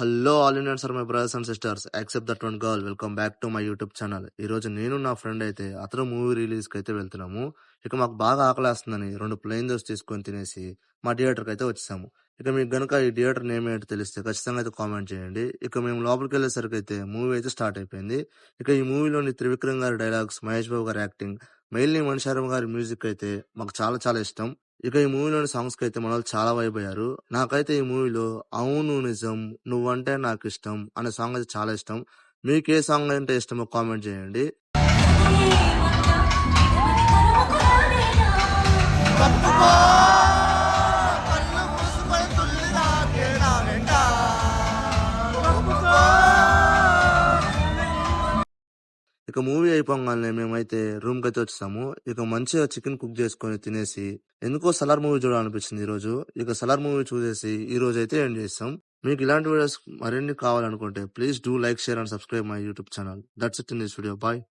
Hello all Indians are my brothers and sisters accept that one girl. Welcome back to my YouTube channel. ఈ రోజు నేను నా friend అయితే అతను movie release కి అయితే వెళ్తున్నాము. ఇక మాకు బాగా ఆకలేస్తుందని 2 ప్లెయిన్ దోస్ తీసుకొని తినేసి మా థియేటర్ కి అయితే వచ్చేసాము. ఇక మీకు గనుక ఈ థియేటర్ నేమ్ ఏంటో తెలిస్తే ఖచ్చితంగా అయితే కామెంట్ చేయండి. ఇక మేము లోపలికి వెళ్ళేసరికి అయితే మూవీ అయితే స్టార్ట్ అయిపోయింది. ఇక ఈ మూవీలోని త్రివిక్రమ్ గారి డైలాగ్స్, మహేష్ బాబు గారి యాక్టింగ్, మెయిన్లీ మణిశర్మ గారి మ్యూజిక్ అయితే మాకు చాలా చాలా ఇష్టం. ఇక ఈ మూవీలోని సాంగ్స్ కి అయితే మనోళ్ళు చాలా వైబ్ అయ్యారు. నాకైతే ఈ మూవీలో అవును నిజం నువ్వంటే నాకు ఇష్టం అనే సాంగ్ అయితే చాలా ఇష్టం. మీకు ఏ సాంగ్ అంటే ఇష్టమో కామెంట్ చేయండి. ఇక మూవీ అయిపోగానే మేమైతే రూమ్ కి అయితే వచ్చేసాము. ఇక మంచిగా చికెన్ కుక్ చేసుకొని తినేసి ఎందుకో సలార్ మూవీ చూడాలనిపించింది ఈ రోజు. ఇక సలార్ మూవీ చూసేసి ఈ రోజు అయితే ఎండ్ చేస్తాం. మీకు ఇలాంటి వీడియోస్ మరిన్ని కావాలనుకుంటే please do like, share and subscribe my YouTube channel. That's it in this video. Bye.